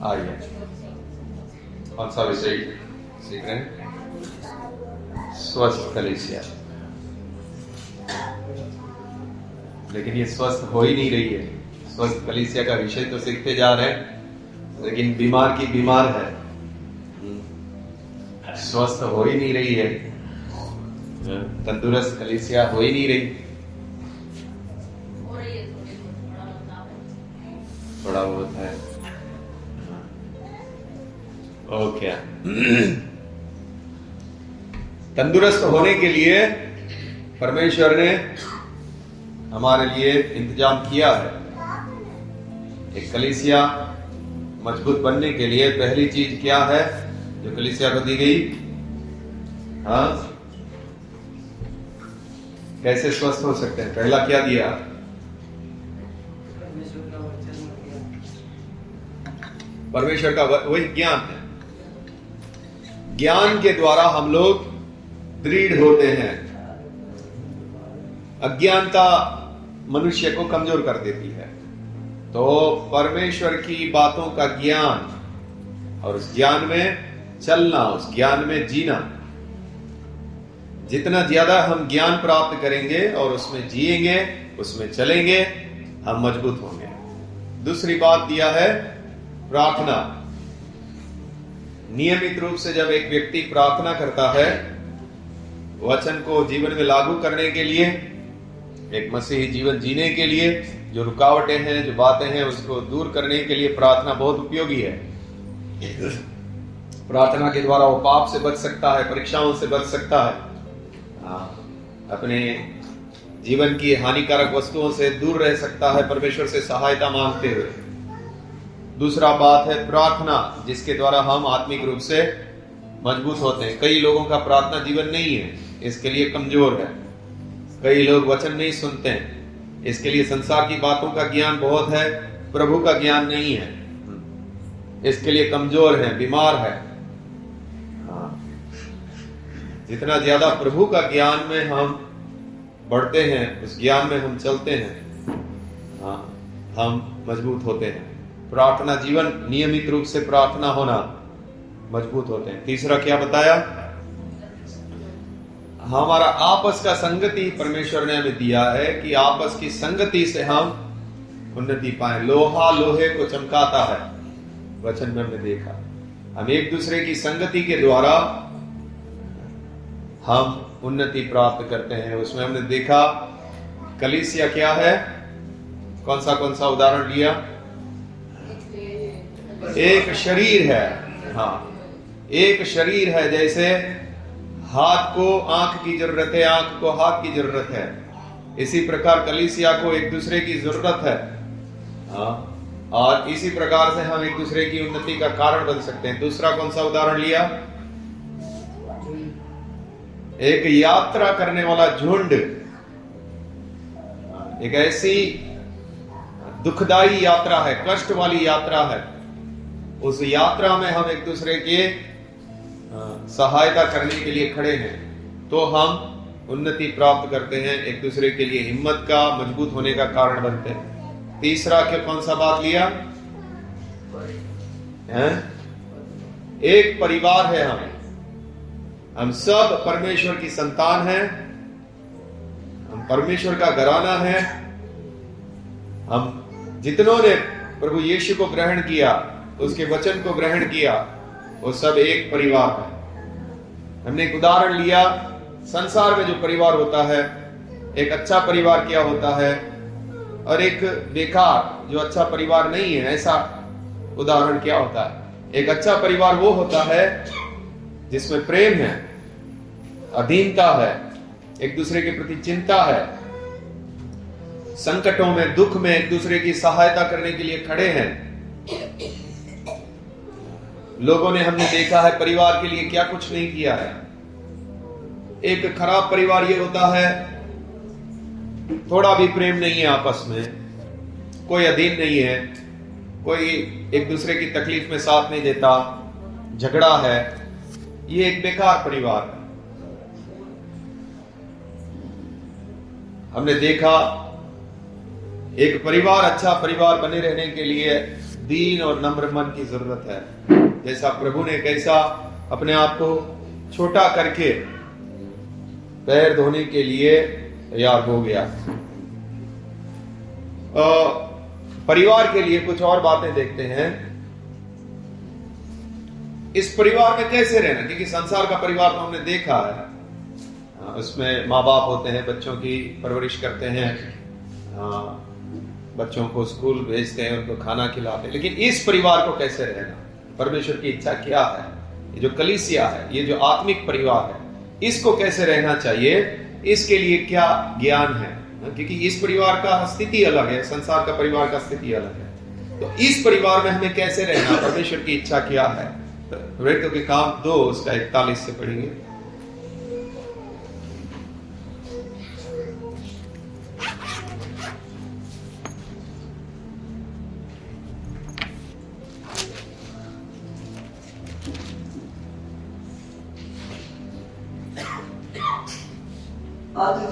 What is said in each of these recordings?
आइए, कौन सा विषय सीख रहे हैं? स्वस्थ कलीसिया। लेकिन ये स्वस्थ हो ही नहीं रही है। स्वस्थ कलीसिया का विषय तो सीखते जा रहे हैं, लेकिन बीमार की बीमार है, स्वस्थ हो ही नहीं रही है। तंदुरुस्त कलीसिया हो ही नहीं रही। थोड़ा बहुत है। ओके। तंदुरुस्त होने के लिए परमेश्वर ने हमारे लिए इंतजाम किया है। एक कलीसिया मजबूत बनने के लिए पहली चीज क्या है जो कलीसिया को दी गई? हाँ, कैसे स्वस्थ हो सकते हैं? पहला क्या दिया? परमेश्वर का वही ज्ञान है। ज्ञान के द्वारा हम लोग दृढ़ होते हैं। अज्ञानता मनुष्य को कमजोर कर देती है। तो परमेश्वर की बातों का ज्ञान और उस ज्ञान में चलना, उस ज्ञान में जीना, जितना ज्यादा हम ज्ञान प्राप्त करेंगे और उसमें जिएंगे, उसमें चलेंगे, हम मजबूत होंगे। दूसरी बात दिया है प्रार्थना। नियमित रूप से जब एक व्यक्ति प्रार्थना करता है, वचन को जीवन में लागू करने के लिए, एक मसीही जीवन जीने के लिए, जो रुकावटें हैं, जो बातें हैं, उसको दूर करने के लिए प्रार्थना बहुत उपयोगी है। प्रार्थना के द्वारा वो पाप से बच सकता है, परीक्षाओं से बच सकता है, अपने जीवन की हानिकारक वस्तुओं से दूर रह सकता है, परमेश्वर से सहायता मांगते हुए। दूसरा बात है प्रार्थना, जिसके द्वारा हम आत्मिक रूप से मजबूत होते हैं। कई लोगों का प्रार्थना जीवन नहीं है, इसके लिए कमजोर है। कई लोग वचन नहीं सुनते हैं, इसके लिए संसार की बातों का ज्ञान बहुत है, प्रभु का ज्ञान नहीं है, इसके लिए कमजोर है, बीमार है। जितना ज्यादा प्रभु का ज्ञान में हम बढ़ते हैं, उस ज्ञान में हम चलते हैं, हम मजबूत होते हैं। प्रार्थना जीवन, नियमित रूप से प्रार्थना होना, मजबूत होते हैं। तीसरा क्या बताया? हमारा आपस का संगति परमेश्वर ने हमें दिया है कि आपस की संगति से हम उन्नति पाए। लोहा लोहे को चमकाता है, वचन में हमने देखा। हम एक दूसरे की संगति के द्वारा हम उन्नति प्राप्त करते हैं। उसमें हमने देखा कलीसिया क्या है, कौन सा उदाहरण लिया? एक शरीर है। हाँ, एक शरीर है। जैसे हाथ को आंख की जरूरत है, आंख को हाथ की जरूरत है, इसी प्रकार कलीसिया को एक दूसरे की जरूरत है। हाँ, और इसी प्रकार से हम एक दूसरे की उन्नति का कारण बन सकते हैं। दूसरा कौन सा उदाहरण लिया? एक यात्रा करने वाला झुंड, एक ऐसी दुखदाई यात्रा है, कष्ट वाली यात्रा है। उस यात्रा में हम एक दूसरे के सहायता करने के लिए खड़े हैं, तो हम उन्नति प्राप्त करते हैं, एक दूसरे के लिए हिम्मत का, मजबूत होने का कारण बनते हैं। तीसरा क्या, कौन सा बात लिया? एक परिवार है। हम सब परमेश्वर की संतान हैं, हम परमेश्वर का घराना है। हम जितनों ने प्रभु यीशु को ग्रहण किया, उसके वचन को ग्रहण किया, वो सब एक परिवार है। हमने एक उदाहरण लिया, संसार में जो परिवार होता है, एक अच्छा परिवार क्या होता है और एक बेकार जो अच्छा परिवार नहीं है, ऐसा उदाहरण क्या होता है? एक अच्छा परिवार वो होता है जिसमें प्रेम है, अधीनता है, एक दूसरे के प्रति चिंता है, संकटों में, दुख में एक दूसरे की सहायता करने के लिए खड़े हैं। लोगों ने, हमने देखा है, परिवार के लिए क्या कुछ नहीं किया है। एक खराब परिवार ये होता है, थोड़ा भी प्रेम नहीं है आपस में, कोई अधीन नहीं है, कोई एक दूसरे की तकलीफ में साथ नहीं देता, झगड़ा है। ये एक बेकार परिवार है। हमने देखा एक परिवार अच्छा परिवार बने रहने के लिए दीन और नम्र मन की जरूरत है। जैसा प्रभु ने कैसा अपने आप को छोटा करके पैर धोने के लिए तैयार हो गया। परिवार के लिए कुछ और बातें देखते हैं। इस परिवार में कैसे रहना, क्योंकि संसार का परिवार तो हमने देखा है, उसमें माँ बाप होते हैं, बच्चों की परवरिश करते हैं, बच्चों को स्कूल भेजते हैं, उनको खाना खिलाते हैं। लेकिन इस परिवार को कैसे रहना, परमेश्वर की इच्छा क्या है, ये जो कलीसिया है, ये जो आत्मिक परिवार है, इसको कैसे रहना चाहिए, इसके लिए क्या ज्ञान है, क्योंकि इस परिवार का स्थिति अलग है, संसार का परिवार का स्थिति अलग है। तो इस परिवार में हमें कैसे रहना, परमेश्वर की इच्छा क्या है। प्रेरितों के काम 2 उसका 41 से पढ़ेंगे।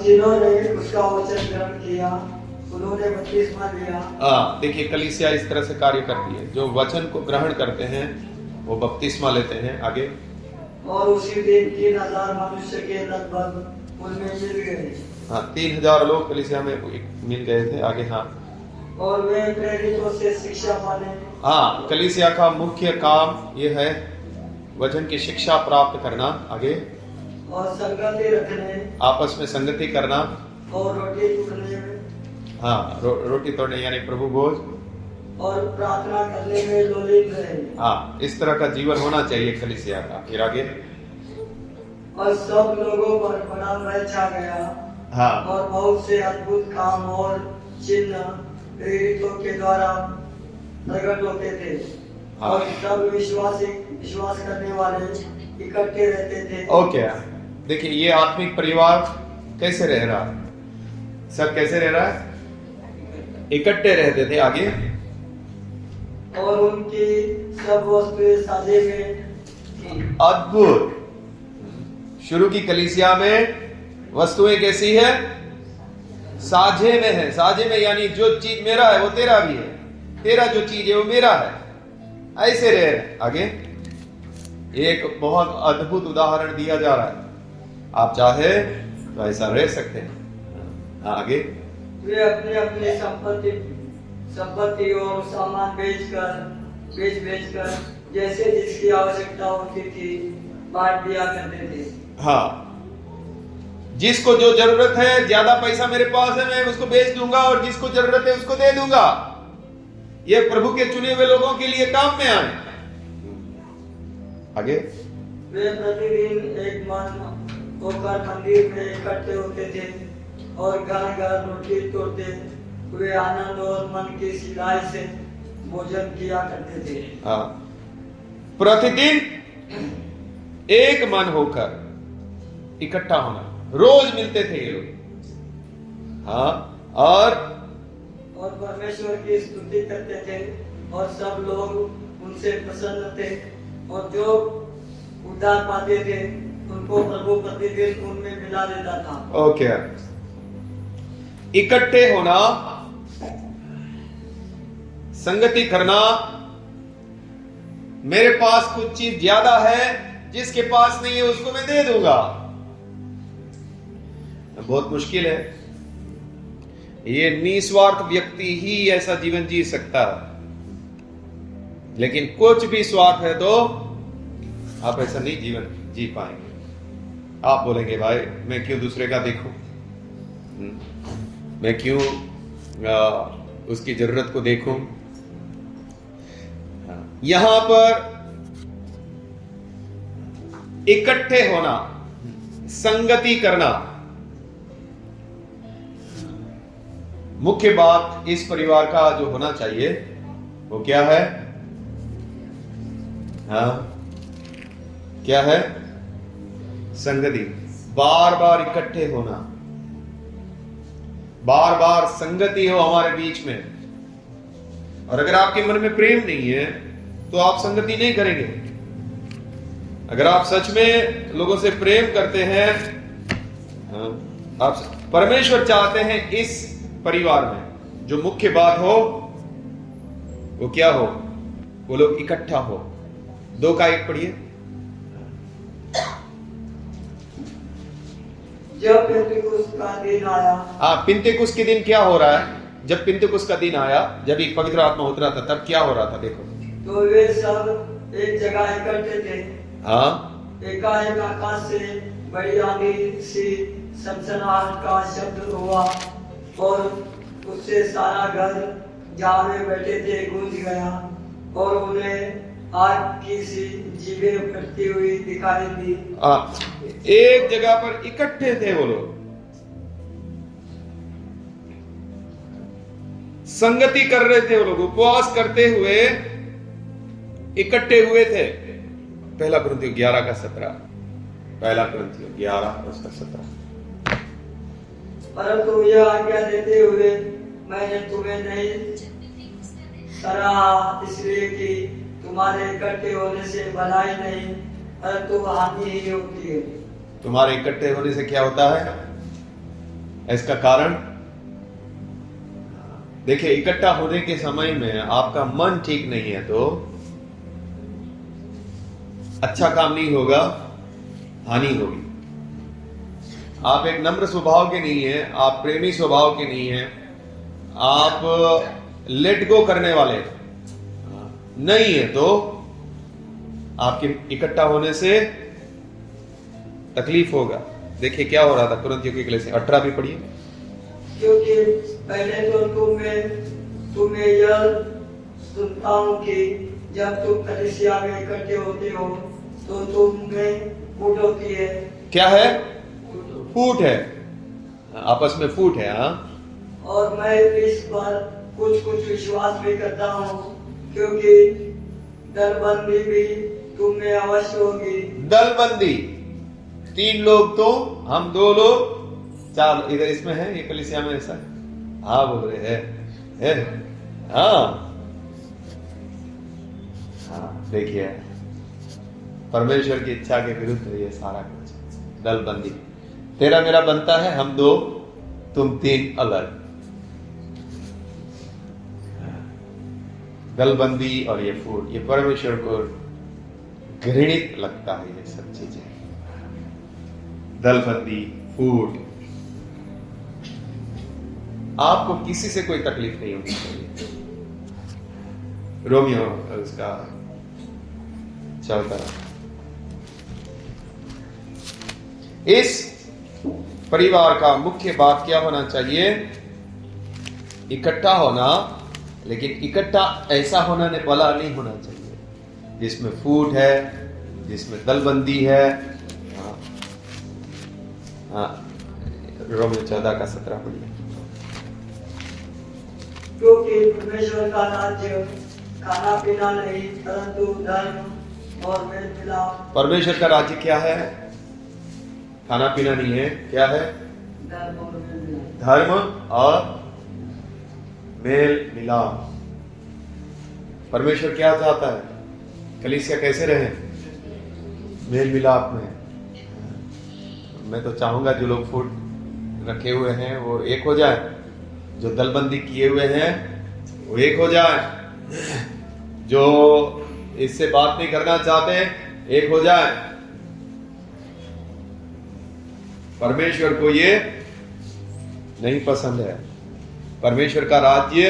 जिन्होंने उसका वचन ग्रहण किया उन्होंने बपतिस्मा लिया। देखिए कलीसिया इस तरह से कार्य करती है, जो वचन को ग्रहण करते हैं वो बपतिस्मा लेते हैं। आगे, और उसी दिन 3000 मनुष्य के लगभग उनमें मिल गए। 3000 लोग कलीसिया में मिल गए थे। आगे, और वे प्रेरितों से शिक्षा पाने। कलीसिया का मुख्य काम ये है वचन की शिक्षा प्राप्त करना। आगे, और संगति रखने, आपस में संगति करना, और रोटी टूटने रोटी तोड़ने यानी प्रभु भोज, और प्रार्थना करने में लोलित रहे। इस तरह का जीवन होना चाहिए कलीसिया का। फिर आगे, और सब लोगों पर बड़ा भय छा गया। और बहुत से अद्भुत काम और चिन्ह प्रेरितों के द्वारा प्रकट होते थे। और सब विश्वास करने वाले इकट्ठे रहते थे। ओके, देखिए ये आत्मिक परिवार कैसे रह रहा है, सब कैसे रह रहा है, इकट्ठे रहते थे। आगे, और उनकी सब वस्तुएं साझे में। अद्भुत, शुरू की कलीसिया में वस्तुएं कैसी है, साझे में है। साझे में यानी जो चीज मेरा है वो तेरा भी है, तेरा जो चीज है वो मेरा है, ऐसे रहे। आगे, एक बहुत अद्भुत उदाहरण दिया जा रहा है, आप चाहे तो ऐसा रह सकते हैं। आगे, वे अपने अपने संपत्ति और सामान बेच कर जैसे जिसकी आवश्यकता होती थी बांट दिया करते थे। जिसको जो जरूरत है, ज्यादा पैसा मेरे पास है, मैं उसको बेच दूंगा, और जिसको जरूरत है उसको दे दूंगा। ये प्रभु के चुने हुए लोगों के लिए काम में आए। आगे, वे प्रतिदिन एक मन होकर मंदिर में इकट्ठे होते थे और घर घर रोटी तोड़ते हुए आनंद और मन की सिलाई से भोजन किया करते थे। प्रतिदिन एक मन होकर इकट्ठा होना, रोज मिलते थे ये लोग। और परमेश्वर की स्तुति करते थे, और सब लोग उनसे प्रसन्न थे, और जो उद्धार पाते थे उनको प्रभु प्रतिदिन उनमें मिला देता था। ओके, इकट्ठे होना, संगति करना। मेरे पास कुछ चीज ज्यादा है, जिसके पास नहीं है उसको मैं दे दूंगा। बहुत मुश्किल है, ये निस्वार्थ व्यक्ति ही ऐसा जीवन जी सकता है। लेकिन कुछ भी स्वार्थ है तो आप ऐसा नहीं जीवन जी पाएंगे। आप बोलेंगे भाई मैं क्यों दूसरे का देखूं, मैं क्यों उसकी जरूरत को देखूं। यहां पर इकट्ठे होना, संगति करना, मुख्य बात इस परिवार का जो होना चाहिए वो क्या है? क्या है? संगति, बार बार इकट्ठे होना, बार बार संगति हो हमारे बीच में। और अगर आपके मन में प्रेम नहीं है तो आप संगति नहीं करेंगे। अगर आप सच में लोगों से प्रेम करते हैं, आप परमेश्वर चाहते हैं इस परिवार में जो मुख्य बात हो वो क्या हो? वो लोग इकट्ठा हो। 2 का 1 पढ़िए। जब पेंतिकुस्त का दिन आया। पिंतेकुस्त के दिन क्या हो रहा है? जब पिंतेकुस्त का दिन आया, जब एक पवित्र आत्मा उतरा था, तब क्या हो रहा था? देखो, तो वे सब एक जगह इकट्ठे थे। हाँ, एकाएक आकाश से बड़ी आंधी सी सनसनाहट का शब्द हुआ और उससे सारा घर जहाँ वे बैठे थे गूंज गया और उन्हें आग की सी जीभें फटती हुई दिखाई दी। एक जगह पर इकट्ठे थे वो लोग, संगति कर रहे थे वो लोग, उपवास करते हुए इकट्ठे हुए थे। पहला कुरिन्थियों 11 का 17, पहला कुरिन्थियों 11 उसका 17। परंतु यह आज्ञा देते हुए मैंने तुम्हें नहीं सराहा, इसलिए कि तुम्हारे इकट्ठे होने से भलाई नहीं परंतु हानि ही होती है। तुम्हारे इकट्ठे होने से क्या होता है? इसका कारण देखिए, इकट्ठा होने के समय में आपका मन ठीक नहीं है तो अच्छा काम नहीं होगा, हानि होगी। आप एक नम्र स्वभाव के नहीं है, आप प्रेमी स्वभाव के नहीं है, आप लेट गो करने वाले नहीं है तो आपके इकट्ठा होने से तकलीफ होगा। देखिए क्या हो रहा था कुरिन्थियों की कलीसिया 18 भी पढ़िए। क्योंकि पहले तो तुम्हें यह सुनता हूँ कि जब तुम कलीसिया में इकट्ठे होते हो तो तुम्हें फूट होती है। क्या है? फूट है, आपस में फूट है। हाँ, और मैं इस पर कुछ विश्वास भी करता हूँ क्योंकि दलबंदी भी तुम में अवश्य होगी। दलबंदी 3 लोग तो हम 2 लोग 4, इधर इसमें है, ये कलीसिया में ऐसा है। हाँ बोल रहे हैं, हाँ देखिए, परमेश्वर की इच्छा के विरुद्ध है ये सारा कुछ। दलबंदी तेरा मेरा बनता है, हम 2 तुम 3 अलग। दलबंदी और ये फूट, ये परमेश्वर को घृणित लगता है ये सब चीजें। दलबंदी, फूट, आपको किसी से कोई तकलीफ नहीं होनी चाहिए। रोमियो उसका 14। इस परिवार का मुख्य बात क्या होना चाहिए? इकट्ठा होना, लेकिन इकट्ठा ऐसा होने वाला नहीं होना चाहिए जिसमें फूट है, जिसमें दलबंदी है। रोमियो 14 का 17 पढ़िए। क्योंकि परमेश्वर का राज्य खाना पीना नहीं परंतु धर्म और मेल मिलाप। परमेश्वर का राज्य क्या है? खाना पीना नहीं है, क्या है? धर्म और मेल मिलाप। परमेश्वर क्या चाहता है? कलीसिया कैसे रहे? मेल मिलाप में। मैं तो चाहूंगा जो लोग फूट रखे हुए हैं वो एक हो जाए, जो दलबंदी किए हुए हैं वो एक हो जाए, जो इससे बात नहीं करना चाहते एक हो जाए। परमेश्वर को ये नहीं पसंद है। परमेश्वर का राज्य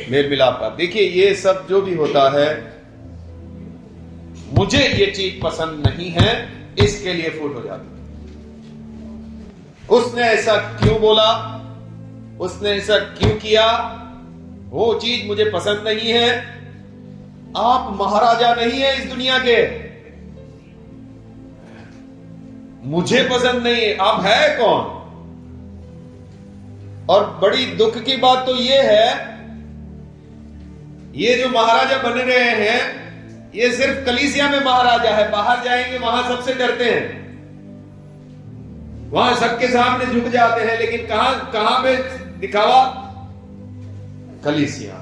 मेल मिलाप का। देखिए ये सब जो भी होता है, मुझे ये चीज पसंद नहीं है, इसके लिए फूट हो जाती है। उसने ऐसा क्यों बोला, उसने ऐसा क्यों किया, वो चीज मुझे पसंद नहीं है। आप महाराजा नहीं है इस दुनिया के, मुझे पसंद नहीं है। आप है कौन? और बड़ी दुख की बात तो ये है, ये जो महाराजा बन रहे हैं ये सिर्फ कलीसिया में महाराजा है। बाहर जाएंगे वहां सबसे डरते हैं, वहां सबके सामने झुक जाते हैं, लेकिन कहां पे दिखावा? कलीसिया।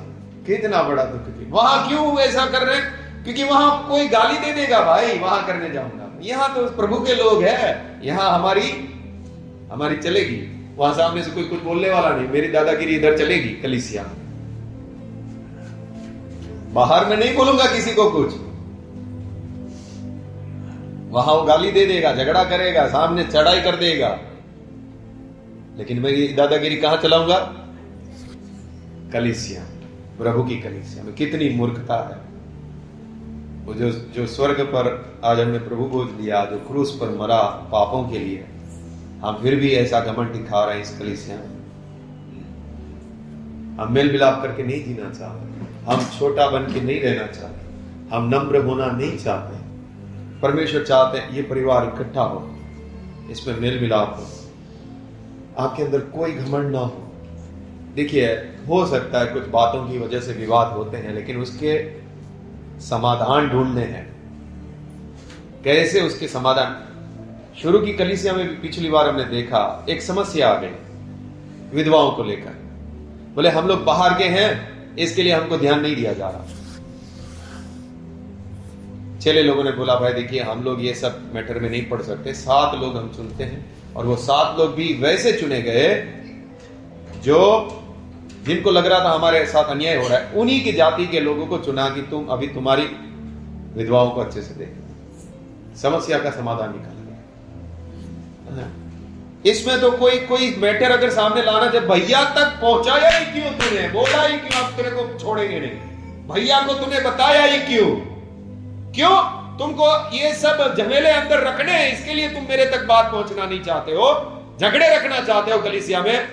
कितना बड़ा दुख की। वहां क्यों ऐसा कर रहे हैं? क्योंकि वहां कोई गाली दे देगा, भाई वहां करने जाऊंगा। यहां तो प्रभु के लोग हैं, यहां हमारी चलेगी। वहां सामने से कोई कुछ बोलने वाला नहीं, मेरी दादागिरी इधर चलेगी कलीसिया। बाहर में नहीं बोलूंगा किसी को कुछ, वहां वो गाली दे देगा, झगड़ा करेगा, सामने चढ़ाई कर देगा, लेकिन मैं ये दादागिरी कहां चलाऊंगा? कलीसिया, प्रभु की कलीसिया में। कितनी मूर्खता है। वो जो स्वर्ग पर आज हमने प्रभु बोझ लिया, जो क्रूस पर मरा पापों के लिए, हम फिर भी ऐसा घमंड दिखा रहे हैं इस कलीसिया में। हम मेल मिलाप करके नहीं जीना चाहते, हम छोटा बन के नहीं रहना चाहते, हम नम्र होना नहीं चाहते। परमेश्वर चाहते हैं ये परिवार इकट्ठा हो, इसमें मेल मिलाप हो, आपके अंदर कोई घमंड ना हो। देखिए, हो सकता है कुछ बातों की वजह से विवाद होते हैं, लेकिन उसके समाधान ढूंढने हैं। कैसे उसके समाधान? शुरू की कलीसिया में भी पिछली बार हमने देखा, एक समस्या आ गई विधवाओं को लेकर। बोले हम लोग बाहर के हैं, इसके लिए हमको ध्यान नहीं दिया जा रहा। चले लोगों ने बोला भाई देखिए, हम लोग ये सब मैटर में नहीं पढ़ सकते, 7 लोग हम चुनते हैं, और वो 7 लोग भी वैसे चुने गए जो जिनको लग रहा था हमारे साथ अन्याय हो रहा है, उन्हीं की जाति के लोगों को चुना कि तुम अभी तुम्हारी विधवाओं को अच्छे से देखो। समस्या का समाधान निकाला। इसमें तो कोई मैटर अगर सामने लाना, जब भैया तक पहुंचाया ही क्यों तूने, बोला ही क्यों अब तेरे को छोड़ेंगे नहीं, भैया को तूने बताया ही क्यों तुमको ये सब झमेले अंदर रखने हैं, इसके लिए तुम मेरे तक बात पहुंचना नहीं चाहते हो, झगड़े रखना चाहते हो कलीसिया में।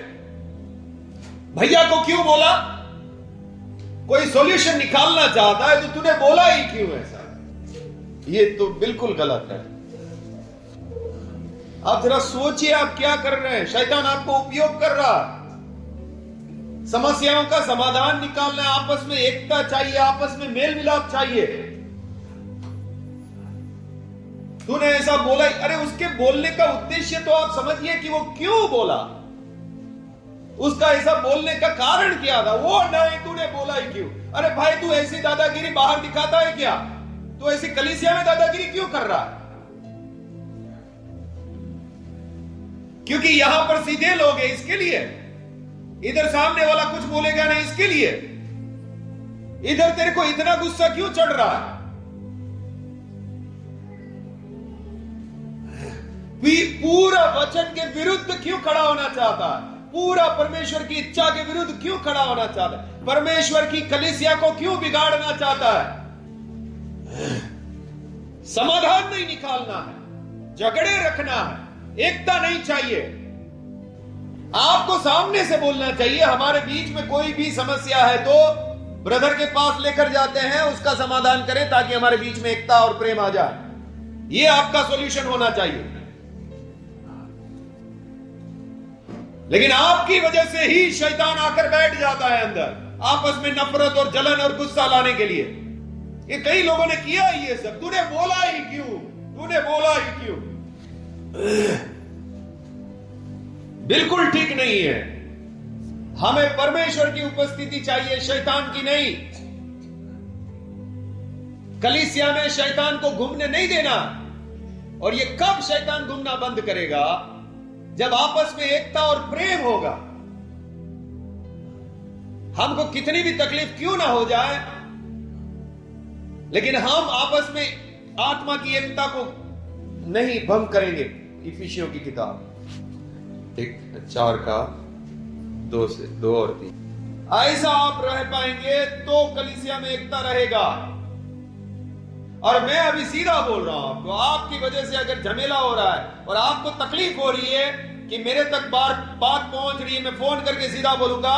भैया को क्यों बोला? कोई सॉल्यूशन निकालना चाहता है तो तूने बोला ही क्यों ऐसा? ये तो बिल्कुल गलत है। आप जरा सोचिए, आप क्या कर रहे हैं? शैतान आपको उपयोग कर रहा है। समस्याओं का समाधान निकालना, आपस में एकता चाहिए, आपस में मेल मिलाप चाहिए। तूने ऐसा बोला, अरे उसके बोलने का उद्देश्य तो आप समझिए कि वो क्यों बोला, उसका ऐसा बोलने का कारण क्या था। वो नहीं, तूने बोला ही क्यों? अरे भाई, तू ऐसी दादागिरी बाहर दिखाता है क्या? तू ऐसी कलीसिया में दादागिरी क्यों कर रहा है? क्योंकि यहां पर सीधे लोग हैं, इसके लिए। इधर सामने वाला कुछ बोलेगा नहीं, इसके लिए। इधर तेरे को इतना गुस्सा क्यों चढ़ रहा है? पूरा वचन के विरुद्ध क्यों खड़ा होना चाहता है? पूरा परमेश्वर की इच्छा के विरुद्ध क्यों खड़ा होना चाहता है? परमेश्वर की कलीसिया को क्यों बिगाड़ना चाहता है? समाधान नहीं निकालना है, झगड़े रखना है, एकता नहीं चाहिए। आपको सामने से बोलना चाहिए। हमारे बीच में कोई भी समस्या है तो ब्रदर के पास लेकर जाते हैं, उसका समाधान करें ताकि हमारे बीच में एकता और प्रेम आ जाए। यह आपका सॉल्यूशन होना चाहिए। लेकिन आपकी वजह से ही शैतान आकर बैठ जाता है अंदर, आपस में नफरत और जलन और गुस्सा लाने के लिए। ये कई लोगों ने किया ही ये सब। तूने बोला ही क्यों? तूने बोला ही क्यों? बिल्कुल ठीक नहीं है। हमें परमेश्वर की उपस्थिति चाहिए, शैतान की नहीं। कलीसिया में शैतान को घूमने नहीं देना। और ये कब शैतान घूमना बंद करेगा? जब आपस में एकता और प्रेम होगा। हमको कितनी भी तकलीफ क्यों ना हो जाए, लेकिन हम आपस में आत्मा की एकता को नहीं भंग करेंगे। इफिसियों की किताब 1:4-2 और 3। ऐसा आप रह पाएंगे तो कलीसिया में एकता रहेगा। और मैं अभी सीधा बोल रहा हूं आपको, आपकी वजह से अगर झमेला हो रहा है और आपको तकलीफ हो रही है कि मेरे तक बात पहुंच रही है, मैं फोन करके सीधा बोलूंगा,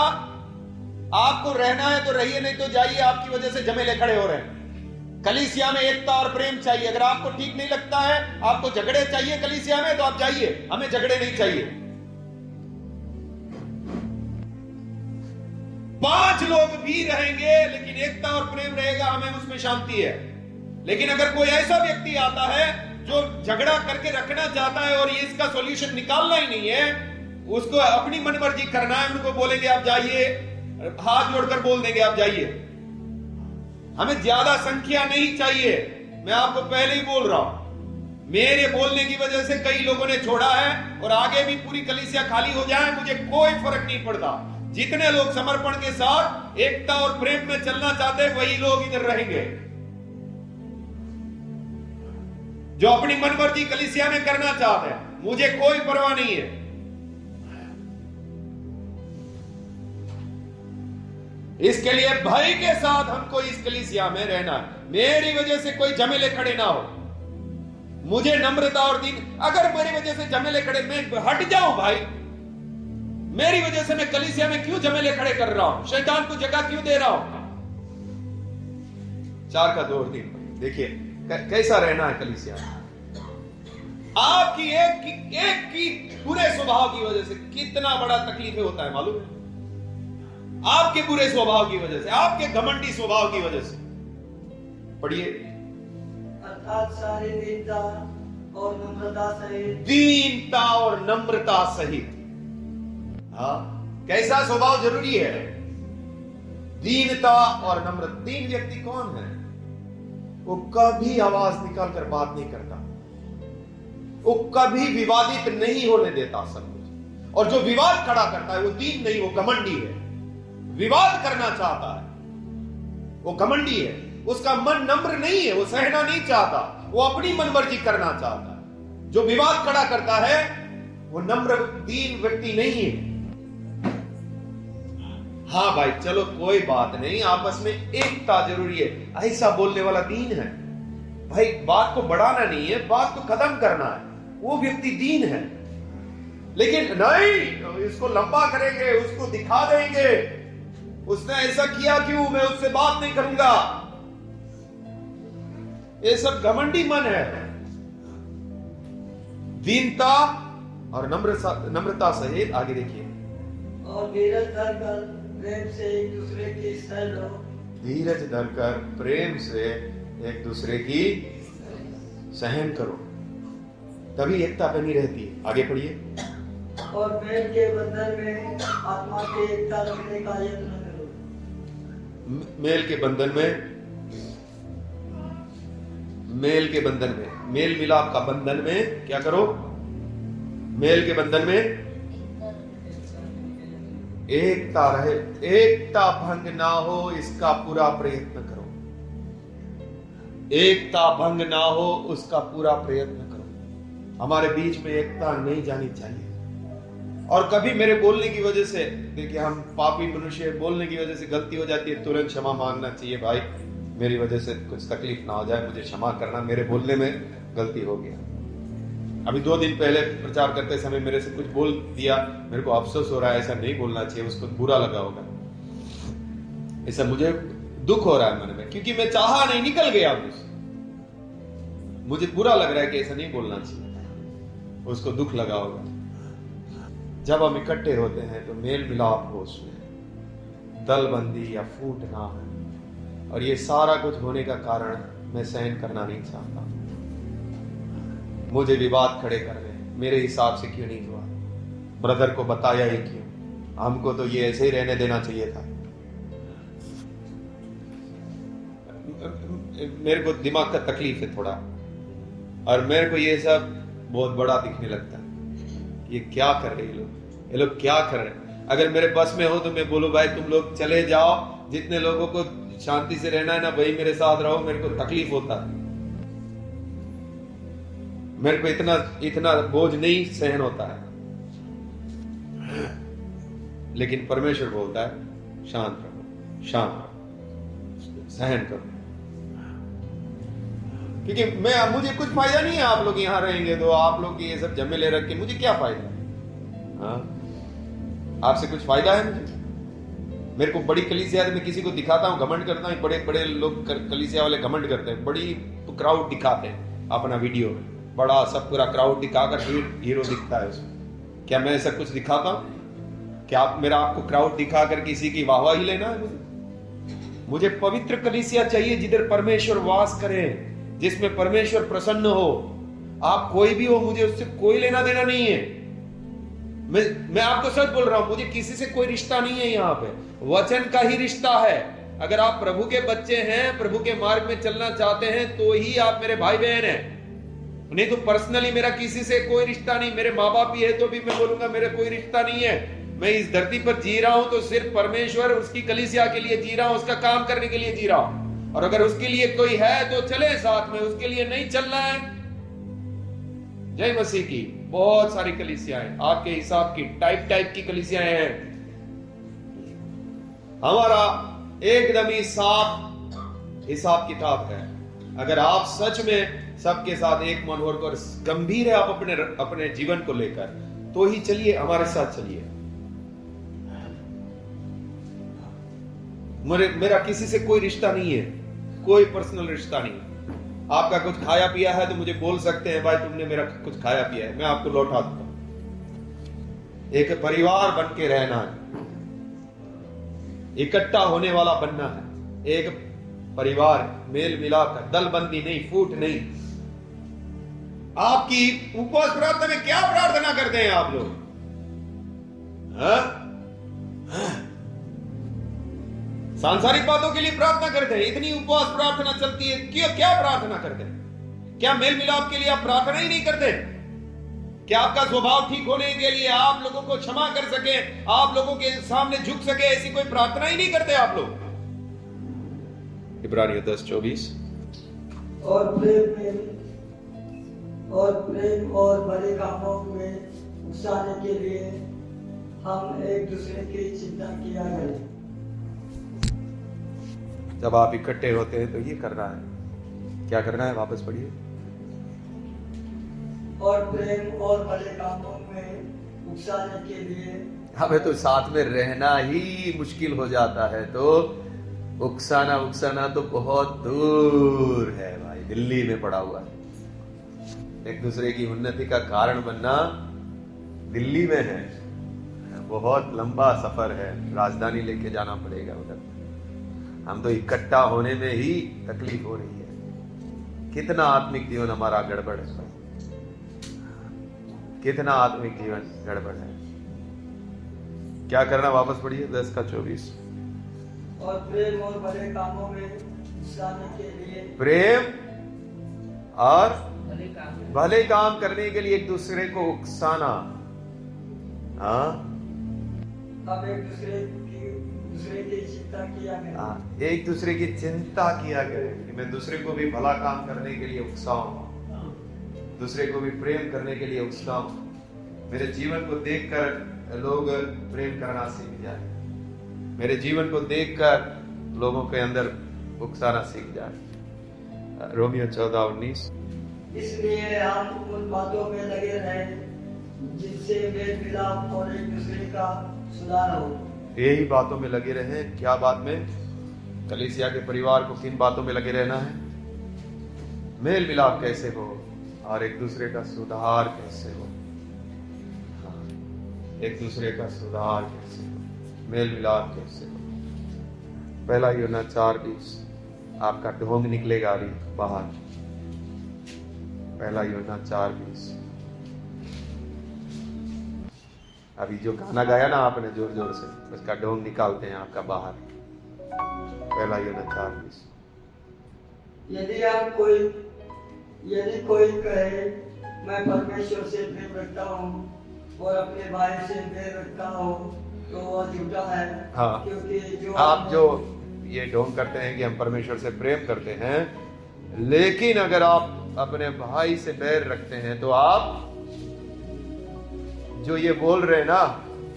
आपको रहना है तो रहिए, नहीं तो जाइए। आपकी वजह से झमेले खड़े हो रहे हैं। कलीसिया में एकता और प्रेम चाहिए। अगर आपको ठीक नहीं लगता है, आपको झगड़े चाहिए कलीसिया में, तो आप जाइए। हमें झगड़े नहीं चाहिए। 5 लोग भी रहेंगे लेकिन एकता और प्रेम रहेगा, हमें उसमें शांति है। लेकिन अगर कोई ऐसा व्यक्ति आता है जो झगड़ा करके रखना चाहता है और ये इसका सॉल्यूशन निकालना ही नहीं है, उसको अपनी मनमर्जी करना है, उनको बोलेंगे आप जाइए, हाथ जोड़कर बोल देंगे आप जाइए। हमें ज्यादा संख्या नहीं चाहिए। मैं आपको पहले ही बोल रहा हूं, मेरे बोलने की वजह से कई लोगों ने छोड़ा है, और आगे भी पूरी कलीसिया खाली हो जाए, मुझे कोई फर्क नहीं पड़ता। जितने लोग समर्पण के साथ एकता और प्रेम में चलना चाहते हैं वही लोग इधर रहेंगे। जो अपनी मनमर्जी कलीसिया में करना चाहते हैं, मुझे कोई परवाह नहीं है। इसके लिए भय के साथ हमको इस कलीसिया में रहना है। मेरी वजह से कोई झमेले खड़े ना हो। मुझे नम्रता और दीन, अगर मेरी वजह से झमेले खड़े, मैं हट जाऊं भाई। मेरी वजह से मैं कलीसिया में क्यों झमेले खड़े कर रहा हूं? शैतान को जगह क्यों दे रहा हूं? 4 का 2 और 3 देखिए कैसा रहना है कलीसिया में। आपकी एक की बुरे स्वभाव की वजह से कितना बड़ा तकलीफ होता है मालूम है? आपके बुरे स्वभाव की वजह से, आपके घमंडी स्वभाव की वजह से। पढ़िए, अर्थात सारी दीनता और नम्रता सहित। दीनता और नम्रता सहित। हाँ, कैसा स्वभाव जरूरी है? दीनता और नम्रता। दीन व्यक्ति कौन है? वो कभी आवाज निकालकर बात नहीं करता, वो कभी विवादित नहीं होने देता सब कुछ। और जो विवाद खड़ा करता है वो दीन नहीं, वो घमंडी है। विवाद करना चाहता है वो घमंडी है। उसका मन नम्र नहीं है, वो सहना नहीं चाहता, वो अपनी मनमर्जी करना चाहता है। जो विवाद खड़ा करता है वो नम्र दीन व्यक्ति नहीं है। हाँ भाई चलो कोई बात नहीं, आपस में एकता जरूरी है, ऐसा बोलने वाला दीन है भाई। बात को बढ़ाना नहीं है, बात को खत्म करना है, वो व्यक्ति दीन है। लेकिन नहीं, इसको लंबा करेंगे, उसको दिखा देंगे, उसने ऐसा किया क्यों, मैं उससे बात नहीं करूंगा। ये सब घमंडी मन है। दीनता और नम्रता सहित। आगे देखिए, और धीरज धरकर प्रेम से एक दूसरे की सहन लो। धीरज धरकर प्रेम से एक दूसरे की सहन करो, तभी एकता बनी रहती है। आगे पढ़िए, और प्रेम के बंधन में आत्मा की एकता रखने का यत्न करो। मेल के बंधन में, मेल के बंधन में, मेल मिलाप का बंधन में क्या करो? मेल के बंधन में एकता रहे, एकता भंग ना हो इसका पूरा प्रयत्न करो। एकता भंग ना हो उसका पूरा प्रयत्न करो। हमारे बीच में एकता नहीं जानी चाहिए। और कभी मेरे बोलने की वजह से, देखिए हम पापी मनुष्य, बोलने की वजह से गलती हो जाती है, तुरंत क्षमा मांगना चाहिए। भाई मेरी वजह से कुछ तकलीफ ना हो जाए, मुझे क्षमा करना, मेरे बोलने में गलती हो गया। अभी 2 दिन पहले प्रचार करते समय मेरे से कुछ बोल दिया, मेरे को अफसोस हो रहा है, ऐसा नहीं बोलना चाहिए, उसको बुरा लगा होगा, ऐसा मुझे दुख हो रहा है मन में, क्योंकि मैं चाहा नहीं, निकल गया मुझे बुरा लग रहा है कि ऐसा नहीं बोलना चाहिए, उसको दुख लगा होगा। जब हम इकट्ठे होते हैं तो मेल मिलाप हो, उसमें दलबंदी या फूट ना हो। और ये सारा कुछ होने का कारण मैं सहन करना नहीं चाहता। मुझे विवाद खड़े कर रहे हैं, मेरे हिसाब से क्यों नहीं हुआ, ब्रदर को बताया ही क्यों, हमको तो ये ऐसे ही रहने देना चाहिए था। मेरे को दिमाग का तकलीफ है थोड़ा, और मेरे को ये सब बहुत बड़ा दिखने लगता है। ये क्या कर रहे हैं ये लोग क्या कर रहे हैं? अगर मेरे बस में हो तो मैं बोलूं भाई तुम लोग चले जाओ, जितने लोगों को शांति से रहना है ना वही मेरे साथ रहो, मेरे को तकलीफ होता है, मेरे को इतना बोझ नहीं सहन होता है। लेकिन परमेश्वर बोलता है शांत रहो, शांत रहो, सहन करो, क्योंकि मुझे कुछ फायदा नहीं है। आप लोग यहाँ रहेंगे तो आप लोग ये सब झमेले रख के मुझे क्या फायदा है? हाँ, आपसे कुछ फायदा है मुझे? मेरे को बड़ी कलीसिया मैं किसी को दिखाता हूँ, घमंड करता हूँ, बड़े बड़े लोग कलीसिया वाले घमंड करते हैं, बड़ी तो क्राउड दिखाते हैं अपना वीडियो में, बड़ा सब पूरा क्राउड दिखाकर फिर हीरो दिखता है उसमें। क्या मैं ऐसा कुछ दिखाता हूँ? क्या मेरा आपको क्राउड दिखाकर किसी की वाहवाही लेना है? मुझे पवित्र कलीसिया चाहिए जिधर परमेश्वर वास करे, जिसमें परमेश्वर प्रसन्न हो। आप कोई भी हो, मुझे उससे कोई लेना देना नहीं है। मैं आपको सच बोल रहा हूं, मुझे किसी से कोई रिश्ता नहीं है। यहाँ पे वचन का ही रिश्ता है। अगर आप प्रभु के बच्चे हैं, प्रभु के मार्ग में चलना चाहते हैं, तो ही आप मेरे भाई बहन हैं। नहीं तो पर्सनली मेरा किसी से कोई रिश्ता नहीं। मेरे माँ बाप ही है तो भी मैं बोलूंगा मेरा कोई रिश्ता नहीं है। मैं इस धरती पर जी रहा हूं तो सिर्फ परमेश्वर उसकी कलीसिया के लिए जी रहा हूं, उसका काम करने के लिए जी रहा हूं। और अगर उसके लिए कोई है तो चले साथ में, उसके लिए नहीं चलना है, जय मसीह की। बहुत सारी कलीसियाएं आपके हिसाब की, टाइप की कलीसियाएं हैं। हमारा एकदम ही साफ हिसाब किताब है। अगर आप सच में सबके साथ एक मन होकर गंभीर है आप अपने जीवन को लेकर, तो ही चलिए, हमारे साथ चलिए। मेरा किसी से कोई रिश्ता नहीं है, कोई पर्सनल रिश्ता नहीं। आपका कुछ खाया पिया है तो मुझे बोल सकते हैं, भाई तुमने मेरा कुछ खाया पिया है, मैं आपको लौटा दूंगा। एक परिवार बन के रहना है, इकट्ठा होने वाला बनना है, एक परिवार मेल मिलाकर, दलबंदी नहीं, फूट नहीं। आपकी उपवास प्रार्थना में क्या प्रार्थना करते हैं आप लोग? सांसारिक बातों के लिए प्रार्थना करते हैं। इतनी उपवास प्रार्थना चलती है, क्यों? क्या प्रार्थना करते हैं? क्या मेल मिलाप के लिए आप प्रार्थना ही नहीं करते? क्या आपका स्वभाव ठीक होने के लिए, आप लोगों को क्षमा कर सके, आप लोगों के सामने झुक सके, ऐसी कोई प्रार्थना ही नहीं करते आप लोग? इब्रानियों 10:24। और प्रेम और बड़े कामों में उकसाने के लिए हम एक दूसरे की चिंता किया करें। जब आप इकट्ठे होते हैं तो ये करना है। क्या करना है? वापस पढ़िए। और प्रेम और बड़े कामों में उकसाने के लिए हमें तो साथ में रहना ही मुश्किल हो जाता है, तो उकसाना तो बहुत दूर है भाई, दिल्ली में पड़ा हुआ है। एक दूसरे की उन्नति का कारण बनना दिल्ली में है, बहुत लंबा सफर है, राजधानी लेके जाना पड़ेगा उधर। हम तो इकट्ठा होने में ही तकलीफ हो रही है। कितना आत्मिक जीवन हमारा गड़बड़ है, कितना आत्मिक जीवन गड़बड़ है। क्या करना? वापस पढ़िए 10:24। और प्रेम और भले कामों में उकसाने के लिए, प्रेम और भले काम करने के लिए एक दूसरे को उकसाना। हाँ, अब एक दूसरे की चिंता किया करें। एक दूसरे की चिंता किया करें कि मैं दूसरे को भी भला काम करने के लिए उकसाऊं, दूसरे को भी प्रेम करने के लिए उकसाऊं। मेरे जीवन को देखकर लोग प्रेम करना सीख जाए, मेरे जीवन को देखकर लोगों के अंदर उकसाना सीख जाए। रोमियो 14:19। इसलिए हम उन बातों में लगे रहें जिनसे मेल मिलाप और एक दूसरे का सुधार हो। यही बातों में लगे रहे। क्या बात में? कलीसिया के परिवार को किन बातों में लगे रहना है? मेल मिलाप कैसे हो और एक दूसरे का सुधार कैसे हो। एक दूसरे का सुधार कैसे हो, मेल मिलाप कैसे हो। पहला यूहन्ना 4:20। आपका ढोंग निकलेगा अभी बाहर। पहला यूहन्ना 4:20। अभी जो गाना गाया ना आपने जोर जोर से, उसका ढोंग निकालते हैं आपका बाहर। पहला यूहन्ना 4:20। यदि कोई कहे मैं परमेश्वर से प्रेम रखता हूँ और अपने भाई से प्रेम रखता हूँ तो वह झूठा है। हाँ, क्योंकि आप जो ये ढोंग करते हैं कि हम परमेश्वर से प्रेम करते हैं, लेकिन अगर आप अपने भाई से बैर रखते हैं तो आप जो ये बोल रहे हैं ना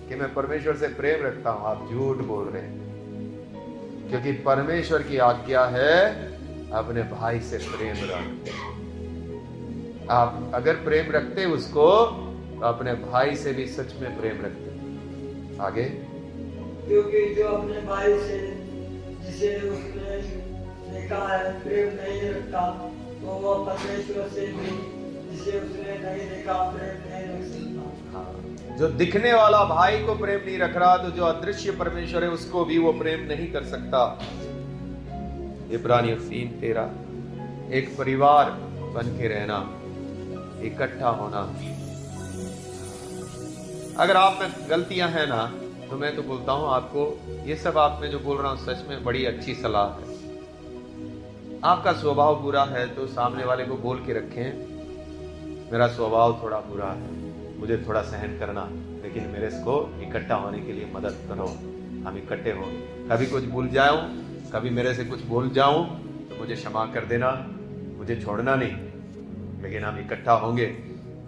कि मैं परमेश्वर से प्रेम रखता हूं, आप झूठ बोल रहे हैं। क्योंकि परमेश्वर की आज्ञा है अपने भाई से प्रेम रखते। आप अगर प्रेम रखते उसको तो अपने भाई से भी सच में प्रेम रखते। आगे, क्योंकि जो अपने भाई से जिसे उसने देखा है प्रेम नहीं रखता तो वह परमेश्वर से भी जिसे उसने नहीं देखा प्रेम नहीं रख सकता। जो दिखने वाला भाई को प्रेम नहीं रख रहा तो जो अदृश्य परमेश्वर है उसको भी वो प्रेम नहीं कर सकता। इब्रानियों 3:13। एक परिवार बन के रहना, इकट्ठा होना। अगर आप में गलतियां हैं ना तो मैं तो बोलता हूं आपको, ये सब आप में जो बोल रहा हूं सच में बड़ी अच्छी सलाह है। आपका स्वभाव बुरा है तो सामने वाले को बोल के रखें, मेरा स्वभाव थोड़ा बुरा है, मुझे थोड़ा सहन करना, लेकिन मेरे को इकट्ठा होने के लिए मदद करो, हम इकट्ठे हो। कभी कुछ भूल जाऊं, कभी मेरे से कुछ भूल जाऊं तो मुझे क्षमा कर देना, मुझे छोड़ना नहीं, लेकिन हम इकट्ठा होंगे,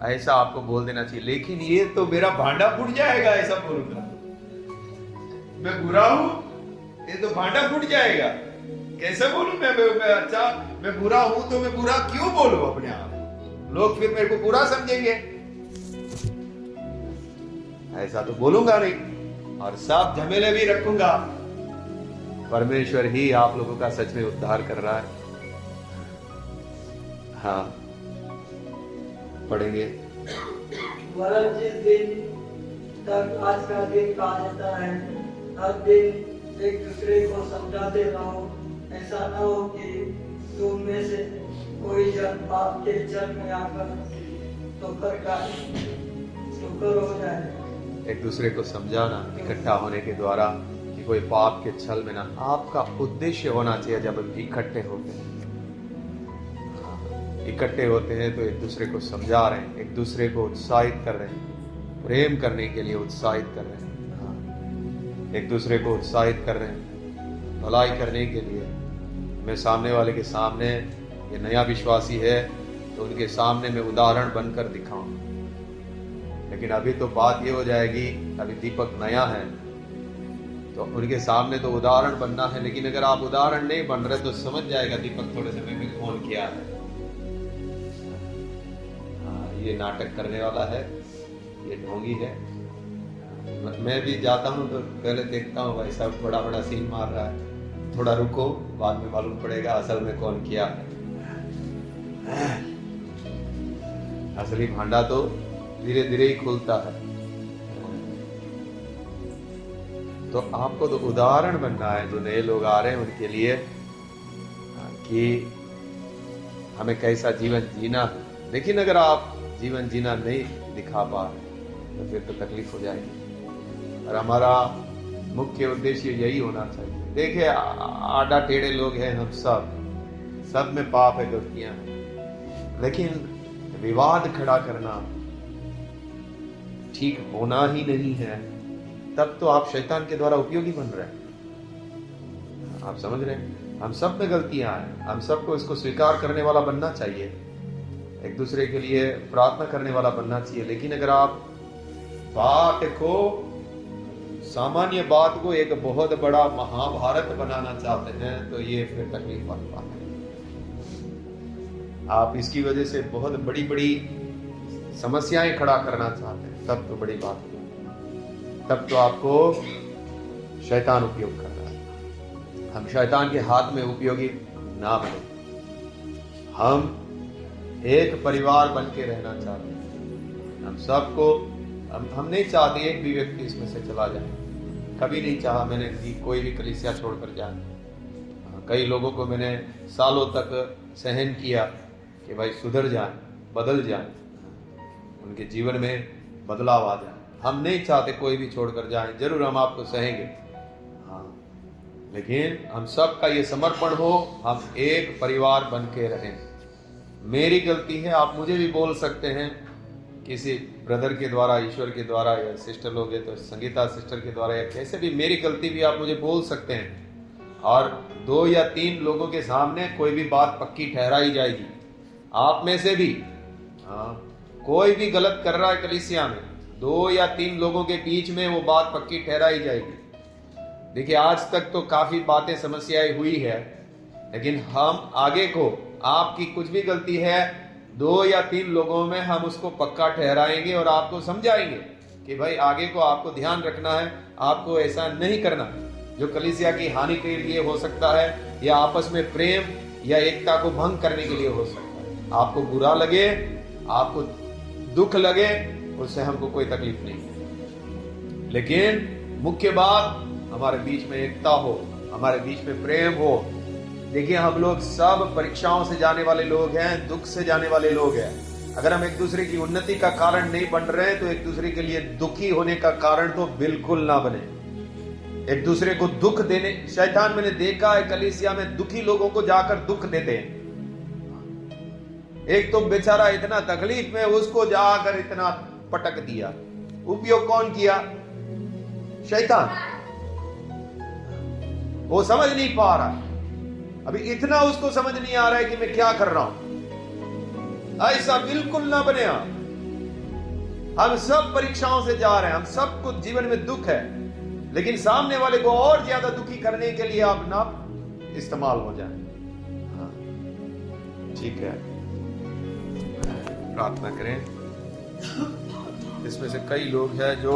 ऐसा आपको बोल देना चाहिए। लेकिन ये तो मेरा भांडा फूट जाएगा, ऐसा बोलूंगा, मैं बुरा हूं, ये तो भांडा फूट जाएगा, कैसे बोलूं मैं अच्छा मैं बुरा हूं तो मैं बुरा क्यों बोलूं अपने आप, लोग फिर मेरे को बुरा समझेंगे, ऐसा तो बोलूंगा नहीं, और सब झमेले भी रखूंगा। परमेश्वर ही आप लोगों का सच में उद्धार कर रहा है। हाँ, पढ़ेंगे। वरन जिस दिन तक आज का दिन कहा जाता है, हर दिन एक दूसरे को समझाते रहो, ऐसा न हो कि तुम में से कोई जन पाप के जल में आकर ठोकर हो जाए। एक दूसरे को समझाना इकट्ठा होने के द्वारा कि कोई पाप के छल में ना, आपका उद्देश्य होना चाहिए। जब हम इकट्ठे होते हैं, इकट्ठे होते हैं तो एक दूसरे को समझा रहे हैं, एक दूसरे को उत्साहित कर रहे हैं, प्रेम करने के लिए उत्साहित कर रहे हैं, एक दूसरे को उत्साहित कर रहे हैं भलाई करने के लिए। मैं सामने वाले के सामने, ये नया विश्वासी है तो उनके सामने मैं उदाहरण बनकर दिखाऊं। लेकिन अभी तो बात ये हो जाएगी, अभी दीपक नया है तो उनके सामने तो उदाहरण बनना है, लेकिन अगर आप उदाहरण नहीं बन रहे तो समझ जाएगा दीपक थोड़े समय में कौन किया है। ये नाटक करने वाला है, ये ढोंगी है। मैं भी जाता हूँ तो पहले देखता हूँ भाई साहब बड़ा बड़ा सीन मार रहा है, थोड़ा रुको, बाद में मालूम पड़ेगा असल में कौन किया है। असली भांडा तो धीरे धीरे ही खुलता है। तो आपको तो उदाहरण बनना है, जो नए लोग आ रहे हैं उनके लिए, कि हमें कैसा जीवन जीना है। लेकिन अगर आप जीवन जीना नहीं दिखा पा रहे तो फिर तो तकलीफ हो जाएगी। और हमारा मुख्य उद्देश्य यही होना चाहिए। देखिए, आड़ा टेढ़े लोग हैं हम सब में पाप है, गलतियां हैं, लेकिन विवाद खड़ा करना ठीक होना ही नहीं है। तब तो आप शैतान के द्वारा उपयोगी बन रहे हैं। आप समझ रहे हैं, हम सब में गलतियां हैं, हम सबको इसको स्वीकार करने वाला बनना चाहिए, एक दूसरे के लिए प्रार्थना करने वाला बनना चाहिए। लेकिन अगर आप बात को, सामान्य बात को एक बहुत बड़ा महाभारत बनाना चाहते हैं तो ये फिर तकलीफ वाली बात है। आप इसकी वजह से बहुत बड़ी बड़ी समस्याएं खड़ा करना चाहते हैं, तब तो बड़ी बात है, तब तो आपको शैतान उपयोग कर रहा है। हम शैतान के हाथ में उपयोगी ना बने, हम एक परिवार बन के रहना चाहते हैं। हम सबको, हम नहीं चाहते एक भी व्यक्ति इसमें से चला जाए। कभी नहीं चाहा मैंने कि कोई भी कलीसिया छोड़कर जाए। कई लोगों को मैंने सालों तक सहन किया कि भाई सुधर जाए, बदल जाए, उनके जीवन में बदलाव आ जाए। हम नहीं चाहते कोई भी छोड़कर जाए, जरूर हम आपको सहेंगे, हाँ, लेकिन हम सब का ये समर्पण हो, हम एक परिवार बन के रहें। मेरी गलती है, आप मुझे भी बोल सकते हैं, किसी ब्रदर के द्वारा, ईश्वर के द्वारा, या सिस्टर लोग है तो संगीता सिस्टर के द्वारा, या कैसे भी मेरी गलती भी आप मुझे बोल सकते हैं। और 2 या 3 लोगों के सामने कोई भी बात पक्की ठहराई जाएगी। आप में से भी कोई भी गलत कर रहा है कलीसिया में, 2 या 3 लोगों के बीच में वो बात पक्की ठहराई जाएगी। देखिए, आज तक तो काफी बातें, समस्याएं हुई है, लेकिन हम आगे को, आपकी कुछ भी गलती है, 2 या 3 लोगों में हम उसको पक्का ठहराएंगे और आपको समझाएंगे कि भाई आगे को आपको ध्यान रखना है, आपको ऐसा नहीं करना जो कलीसिया की हानि के लिए हो सकता है, या आपस में प्रेम या एकता को भंग करने के लिए हो सकता है। आपको बुरा लगे, आपको दुख लगे, उससे हमको कोई तकलीफ नहीं, लेकिन मुख्य बात हमारे बीच में एकता हो, हमारे बीच में प्रेम हो। देखिए, हम लोग सब परीक्षाओं से जाने वाले लोग हैं, दुख से जाने वाले लोग हैं। अगर हम एक दूसरे की उन्नति का कारण नहीं बन रहे हैं तो एक दूसरे के लिए दुखी होने का कारण तो बिल्कुल ना बने। एक दूसरे को दुख देने, शैतान मैंने देखा है कलीसिया में दुखी लोगों को जाकर दुख देते हैं। एक तो बेचारा इतना तकलीफ में, उसको जाकर इतना पटक दिया। उपयोग कौन किया? शैतान। वो समझ नहीं पा रहा, अभी इतना उसको समझ नहीं आ रहा है कि मैं क्या कर रहा हूं। ऐसा बिल्कुल ना बने आप। हम सब परीक्षाओं से जा रहे हैं, हम सबको जीवन में दुख है, लेकिन सामने वाले को और ज्यादा दुखी करने के लिए आप ना इस्तेमाल हो जाए। हाँ, ठीक है, प्रार्थना करें। इसमें से कई लोग हैं जो